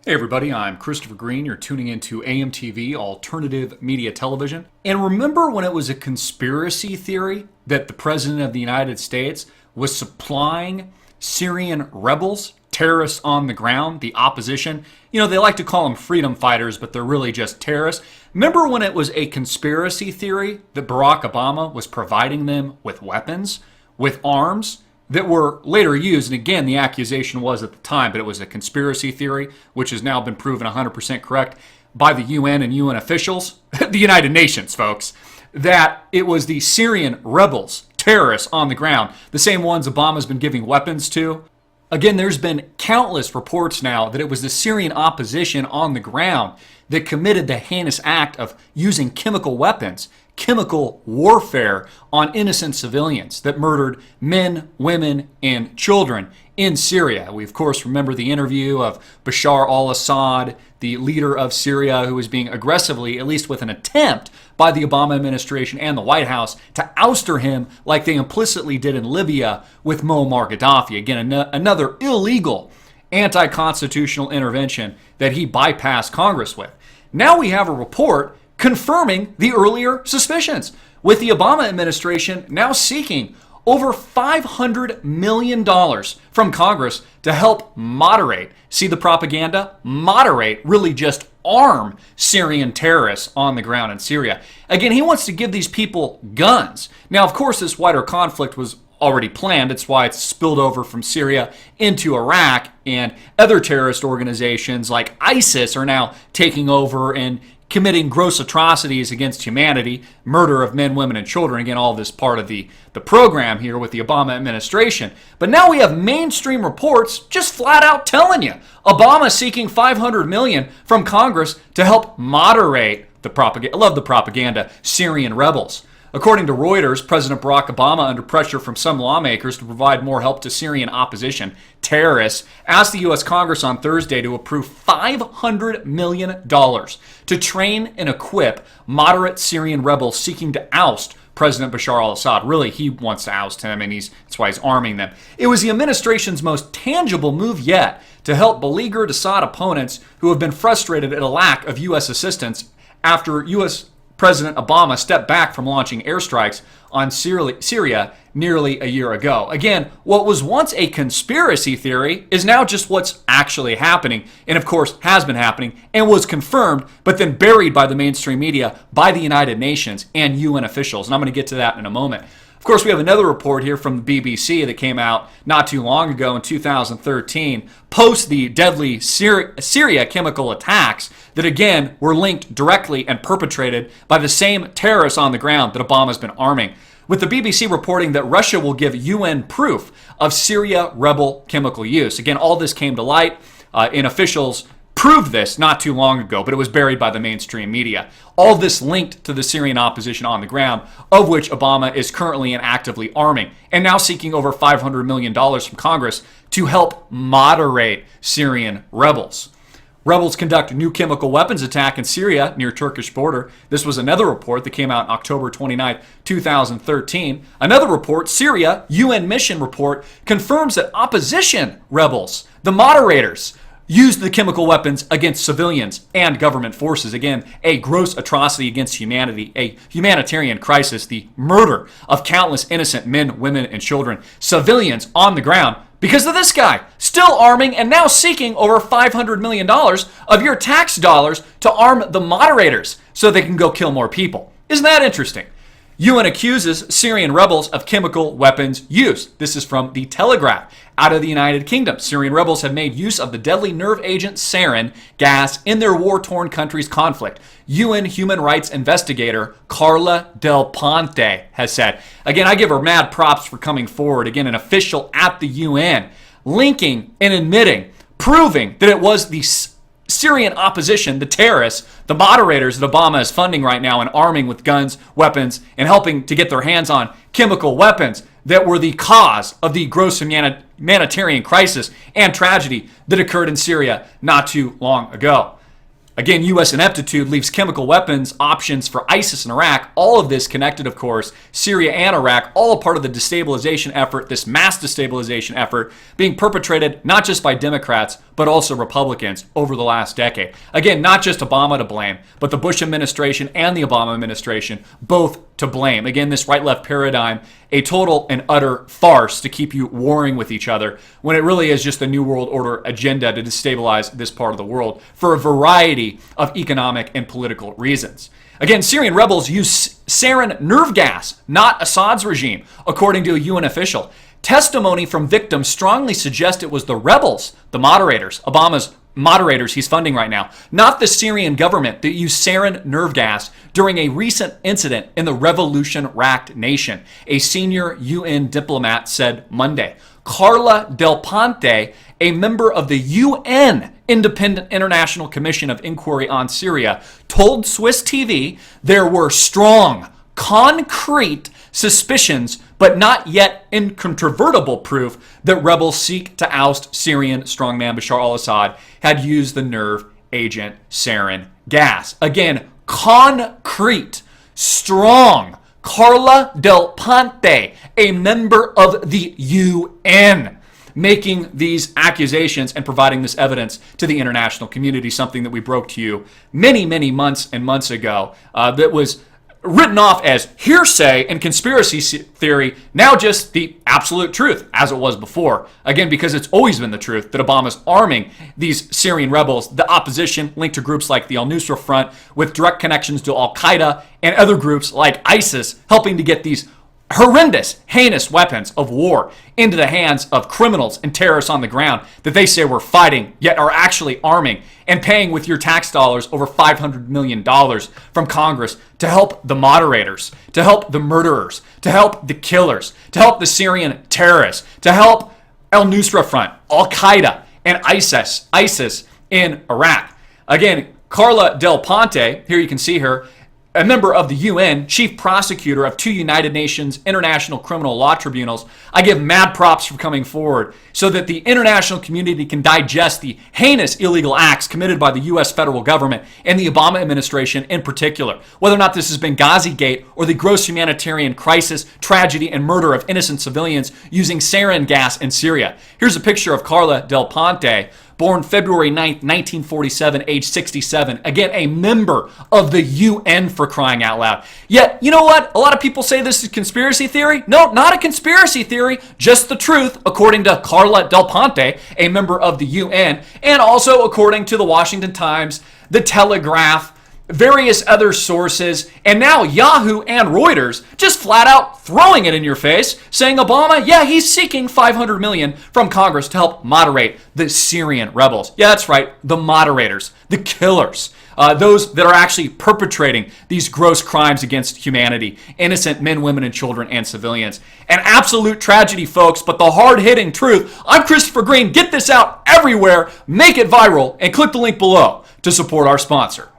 Hey everybody, I'm Christopher Green. You're tuning into AMTV, Alternative Media Television. And remember when it was a conspiracy theory that the President of the United States was supplying Syrian rebels, terrorists on the ground, the opposition? You know, they like to call them freedom fighters, but they're really just terrorists. Remember when it was a conspiracy theory that Barack Obama was providing them with weapons, with arms? That were later used, and again, the accusation was at the time, but it was a conspiracy theory, which has now been proven 100% correct by the UN and UN officials, the United Nations, folks, that it was the Syrian rebels, terrorists on the ground, the same ones Obama's been giving weapons to. Again, there's been countless reports now that it was the Syrian opposition on the ground that committed the heinous act of using chemical weapons, chemical warfare on innocent civilians that murdered men, women, and children in Syria. We, of course, remember the interview of Bashar al-Assad, the leader of Syria, who was being aggressively, at least with an attempt by the Obama administration and the White House, to ouster him like they implicitly did in Libya with Muammar Gaddafi. Again, another illegal anti-constitutional intervention that he bypassed Congress with. Now we have a report confirming the earlier suspicions, with the Obama administration now seeking over $500 million from Congress to help moderate, see the propaganda? Moderate, really just arm Syrian terrorists on the ground in Syria. Again, he wants to give these people guns. Now, of course, this wider conflict was already planned. It's why it's spilled over from Syria into Iraq, and other terrorist organizations like ISIS are now taking over and committing gross atrocities against humanity, murder of men, women, and children. Again, all this part of the program here with the Obama administration. But now we have mainstream reports just flat out telling you Obama seeking $500 million from Congress to help moderate the propaganda. I love the propaganda, Syrian rebels. According to Reuters, President Barack Obama, under pressure from some lawmakers to provide more help to Syrian opposition terrorists, asked the U.S. Congress on Thursday to approve $500 million to train and equip moderate Syrian rebels seeking to oust President Bashar al-Assad. Really, he wants to oust him, and that's why he's arming them. It was the administration's most tangible move yet to help beleaguered Assad opponents who have been frustrated at a lack of U.S. assistance after U.S. President Obama stepped back from launching airstrikes on Syria nearly a year ago. Again, what was once a conspiracy theory is now just what's actually happening, and of course has been happening and was confirmed, but then buried by the mainstream media, by the United Nations and UN officials. And I'm going to get to that in a moment. Of course, we have another report here from the BBC that came out not too long ago in 2013, post the deadly Syria chemical attacks that, again, were linked directly and perpetrated by the same terrorists on the ground that Obama's been arming. With the BBC reporting that Russia will give UN proof of Syria rebel chemical use. Again, all this came to light in officials proved this not too long ago, but it was buried by the mainstream media. All this linked to the Syrian opposition on the ground, of which Obama is currently and actively arming, and now seeking over $500 million from Congress to help moderate Syrian rebels. Rebels conduct new chemical weapons attack in Syria near Turkish border. This was another report that came out on October 29, 2013. Another report, Syria UN mission report, confirms that opposition rebels, the moderators, used the chemical weapons against civilians and government forces. Again, a gross atrocity against humanity, a humanitarian crisis, the murder of countless innocent men, women, and children, civilians on the ground, because of this guy, still arming and now seeking over $500 million of your tax dollars to arm the moderators so they can go kill more people. Isn't that interesting? UN accuses Syrian rebels of chemical weapons use. This is from The Telegraph. Out of the United Kingdom, Syrian rebels have made use of the deadly nerve agent sarin gas in their war-torn country's conflict. UN human rights investigator Carla Del Ponte has said. Again, I give her mad props for coming forward. Again, an official at the UN, linking and admitting, proving that it was the Syrian opposition, the terrorists, the moderators that Obama is funding right now and arming with guns, weapons, and helping to get their hands on chemical weapons that were the cause of the gross humanitarian crisis and tragedy that occurred in Syria not too long ago. Again, U.S. ineptitude leaves chemical weapons options for ISIS in Iraq. All of this connected, of course, Syria and Iraq, all a part of the destabilization effort, this mass destabilization effort being perpetrated not just by Democrats, but also Republicans over the last decade. Again, not just Obama to blame, but the Bush administration and the Obama administration both to blame. Again, this right-left paradigm, a total and utter farce to keep you warring with each other when it really is just a New World Order agenda to destabilize this part of the world for a variety of economic and political reasons. Again, Syrian rebels use sarin nerve gas, not Assad's regime, according to a UN official. Testimony from victims strongly suggests it was the rebels, the moderators, Obama's moderators he's funding right now, not the Syrian government, that used sarin nerve gas during a recent incident in the revolution-racked nation, a senior UN diplomat said Monday. Carla Del Ponte, a member of the UN Independent International Commission of Inquiry on Syria, told Swiss TV there were strong, concrete suspicions, but not yet incontrovertible proof that rebels seek to oust Syrian strongman Bashar al-Assad had used the nerve agent sarin gas. Again, concrete, strong. Carla Del Ponte, a member of the UN, making these accusations and providing this evidence to the international community, something that we broke to you many, many months and months ago that was written off as hearsay and conspiracy theory, now just the absolute truth, as it was before. Again, because it's always been the truth that Obama's arming these Syrian rebels, the opposition linked to groups like the al-Nusra Front with direct connections to al-Qaeda and other groups like ISIS, helping to get these horrendous, heinous weapons of war into the hands of criminals and terrorists on the ground that they say we're fighting, yet are actually arming and paying with your tax dollars over $500 million from Congress to help the moderators, to help the murderers, to help the killers, to help the Syrian terrorists, to help al-Nusra Front, al-Qaeda, and ISIS in Iraq. Again, Carla Del Ponte, here you can see her, a member of the UN, chief prosecutor of 2 United Nations International Criminal Law Tribunals. I give mad props for coming forward so that the international community can digest the heinous illegal acts committed by the U.S. federal government and the Obama administration in particular. Whether or not this is Benghazi Gate or the gross humanitarian crisis, tragedy, and murder of innocent civilians using sarin gas in Syria. Here's a picture of Carla Del Ponte, born February 9th, 1947, age 67. Again, a member of the UN, for crying out loud. Yet, you know what? A lot of people say this is conspiracy theory. No, not a conspiracy theory, just the truth, according to Carla Del Ponte, a member of the UN, and also according to the Washington Times, the Telegraph, various other sources, and now Yahoo and Reuters just flat out throwing it in your face, saying Obama, yeah, he's seeking $500 million from Congress to help moderate the Syrian rebels. Yeah, that's right, the moderators, the killers, those that are actually perpetrating these gross crimes against humanity, innocent men, women, and children, and civilians. An absolute tragedy, folks, but the hard-hitting truth. I'm Christopher Green. Get this out everywhere, make it viral, and click the link below to support our sponsor.